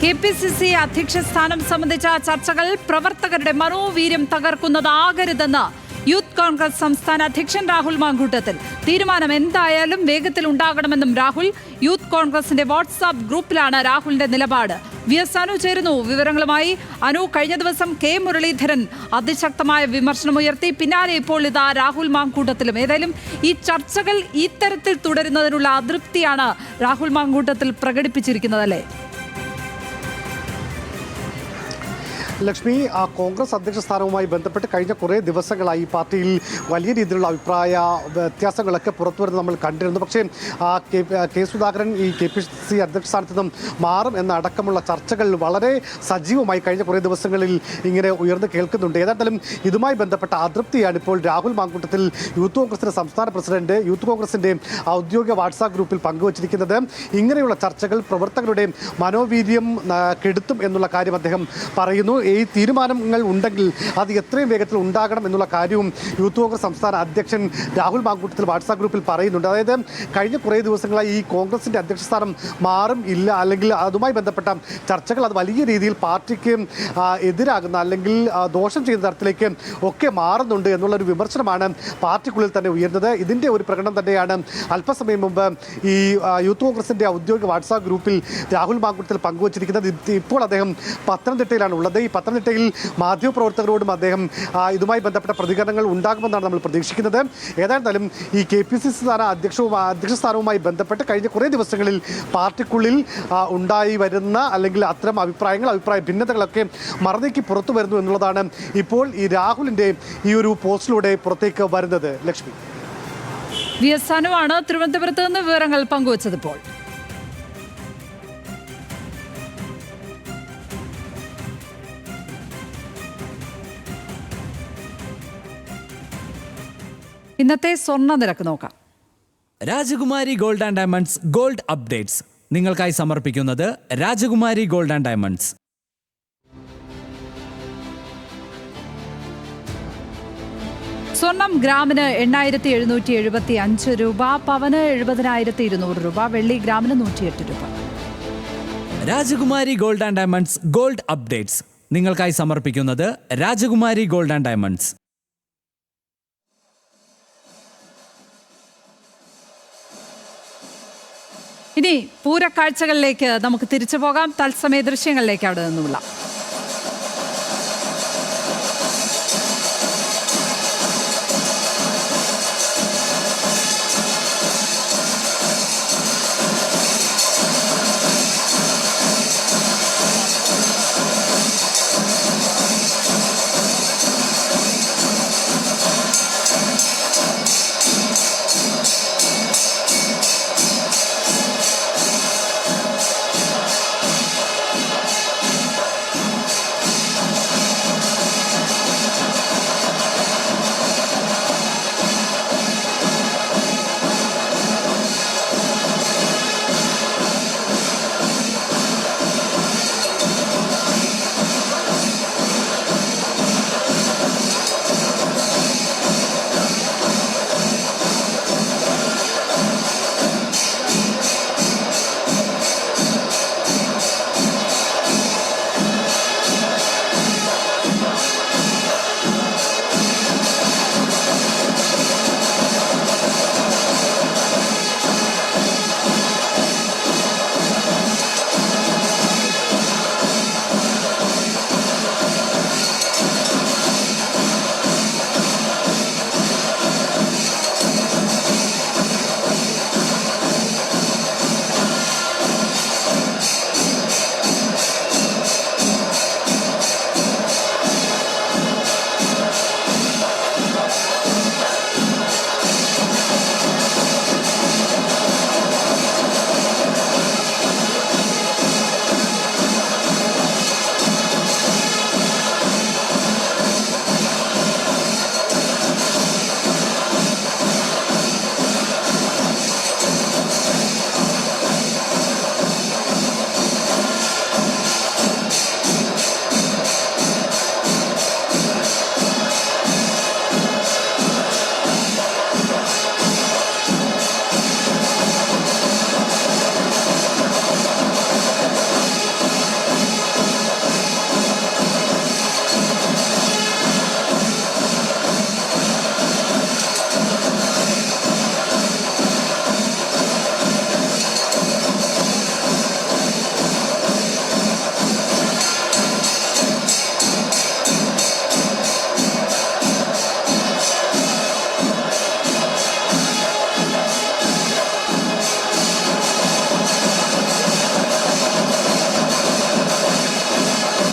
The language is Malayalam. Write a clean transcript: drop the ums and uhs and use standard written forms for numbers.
കെപിസിസി അധ്യക്ഷ സ്ഥാനം സംബന്ധിച്ച ചർച്ചകൾ പ്രവർത്തകരുടെ മനോവീര്യം തകർക്കുന്നതാകരുതെന്ന് യൂത്ത് കോൺഗ്രസ് സംസ്ഥാന അധ്യക്ഷൻ രാഹുൽ മാങ്കൂട്ടത്തിൽ. തീരുമാനം എന്തായാലും വേഗത്തിൽ ഉണ്ടാകണമെന്നും രാഹുൽ. യൂത്ത് കോൺഗ്രസിന്റെ വാട്സാപ്പ് ഗ്രൂപ്പിലാണ് രാഹുലിന്റെ നിലപാട്. വി.എസ്. അനു ചേരുന്നു വിവരങ്ങളുമായി. അനു, കഴിഞ്ഞ ദിവസം കെ മുരളീധരൻ അതിശക്തമായ വിമർശനമുയർത്തി. പിന്നാലെ ഇപ്പോൾ ഇതാ രാഹുൽ മാങ്കൂട്ടത്തിലും. ഏതായാലും ഈ ചർച്ചകൾ ഇത്തരത്തിൽ തുടരുന്നതിനുള്ള അതൃപ്തിയാണ് രാഹുൽ മാങ്കൂട്ടത്തിൽ പ്രകടിപ്പിച്ചിരിക്കുന്നത്, അല്ലേ? ലക്ഷ്മി, കോൺഗ്രസ് അധ്യക്ഷ സ്ഥാനവുമായി ബന്ധപ്പെട്ട് കഴിഞ്ഞ കുറേ ദിവസങ്ങളായി പാർട്ടിയിൽ വലിയ രീതിയിലുള്ള അഭിപ്രായ വ്യത്യാസങ്ങളൊക്കെ പുറത്തുവരുന്നത് നമ്മൾ കണ്ടിരുന്നു. പക്ഷേ കെ സുധാകരൻ ഈ കെപിസിസി അധ്യക്ഷ സ്ഥാനത്ത് നിന്നും മാറും എന്നടക്കമുള്ള ചർച്ചകൾ വളരെ സജീവമായി കഴിഞ്ഞ കുറേ ദിവസങ്ങളിൽ ഇങ്ങനെ ഉയർന്നു കേൾക്കുന്നുണ്ട്. ഏതായാലും ഇതുമായി ബന്ധപ്പെട്ട അതൃപ്തിയാണ് ഇപ്പോൾ രാഹുൽ മാങ്കൂട്ടത്തിൽ യൂത്ത് കോൺഗ്രസിൻ്റെ സംസ്ഥാന പ്രസിഡന്റ് യൂത്ത് കോൺഗ്രസിൻ്റെ ഔദ്യോഗിക വാട്സാപ്പ് ഗ്രൂപ്പിൽ പങ്കുവച്ചിരിക്കുന്നത്. ഇങ്ങനെയുള്ള ചർച്ചകൾ പ്രവർത്തകരുടെ മനോവീര്യം കെടുത്തും എന്നുള്ള കാര്യം അദ്ദേഹം പറയുന്നു. ഈ തീരുമാനങ്ങൾ ഉണ്ടെങ്കിൽ അത് എത്രയും വേഗത്തിൽ ഉണ്ടാകണം എന്നുള്ള കാര്യവും യൂത്ത് കോൺഗ്രസ് സംസ്ഥാന അധ്യക്ഷൻ രാഹുൽ മാങ്കൂട്ടത്തിൽ വാട്സാപ്പ് ഗ്രൂപ്പിൽ പറയുന്നുണ്ട്. അതായത് കഴിഞ്ഞ കുറേ ദിവസങ്ങളായി ഈ കോൺഗ്രസിൻ്റെ അധ്യക്ഷ സ്ഥാനം മാറും ഇല്ല, അല്ലെങ്കിൽ അതുമായി ബന്ധപ്പെട്ട ചർച്ചകൾ അത് വലിയ രീതിയിൽ പാർട്ടിക്ക് എതിരാകുന്ന അല്ലെങ്കിൽ ദോഷം ചെയ്യുന്ന തരത്തിലേക്ക് ഒക്കെ മാറുന്നുണ്ട് എന്നുള്ളൊരു വിമർശനമാണ് പാർട്ടിക്കുള്ളിൽ തന്നെ ഉയർന്നത്. ഇതിൻ്റെ ഒരു പ്രകടനം തന്നെയാണ് അല്പസമയം മുമ്പ് ഈ യൂത്ത് കോൺഗ്രസിൻ്റെ ഔദ്യോഗിക വാട്സാപ്പ് ഗ്രൂപ്പിൽ രാഹുൽ മാങ്കൂട്ടത്തിൽ പങ്കുവച്ചിരിക്കുന്നത്. ഇപ്പോൾ അദ്ദേഹം പത്തനംതിട്ടയിലാണ് ഉള്ളത്. ഈ പത്തനംതിട്ടയിൽ മാധ്യമപ്രവർത്തകരോടും അദ്ദേഹം ഇതുമായി ബന്ധപ്പെട്ട പ്രതികരണങ്ങൾ ഉണ്ടാകുമെന്നാണ് നമ്മൾ പ്രതീക്ഷിക്കുന്നത്. ഏതായാലും ഈ കെപിസിസി അധ്യക്ഷ സ്ഥാനവുമായി ബന്ധപ്പെട്ട് കഴിഞ്ഞ കുറേ ദിവസങ്ങളിൽ പാർട്ടിക്കുള്ളിൽ ഉണ്ടായി വരുന്ന അല്ലെങ്കിൽ അത്തരം അഭിപ്രായ ഭിന്നതകളൊക്കെ മറന്നേക്ക് പുറത്തു വരുന്നു എന്നുള്ളതാണ് ഇപ്പോൾ ഈ രാഹുലിൻ്റെ ഈ ഒരു പോസ്റ്റിലൂടെ പുറത്തേക്ക് വരുന്നത്. ലക്ഷ്മി, വി.എസ്. അനുവാണ് തിരുവനന്തപുരത്ത് നിന്ന് വിവരങ്ങൾ പങ്കുവച്ചതിപ്പോൾ. ഇന്നത്തെ സ്വർണ്ണ നിരക്ക് നോക്കാം. രാജകുമാരി gold and diamonds gold updates നിങ്ങൾക്കായി സമർപ്പിക്കുന്നത് രാജകുമാരി ഗോൾഡ് ആൻഡ് ഡയമണ്ട്സ്. സ്വർണം ഗ്രാമിന് 8,775 രൂപ, പവന് 70,200 രൂപ, വെള്ളി ഗ്രാമിന് 108 രൂപ. രാജകുമാരി gold and diamonds gold updates നിങ്ങൾക്കായി സമർപ്പിക്കുന്നത് രാജകുമാരി ഗോൾഡ് ആൻഡ് ഡയമണ്ട്സ്. ഇനി പൂരക്കാഴ്ചകളിലേക്ക് നമുക്ക് തിരിച്ചു പോകാം. തത്സമയ ദൃശ്യങ്ങളിലേക്ക് അവിടെ നിന്നുമുള്ള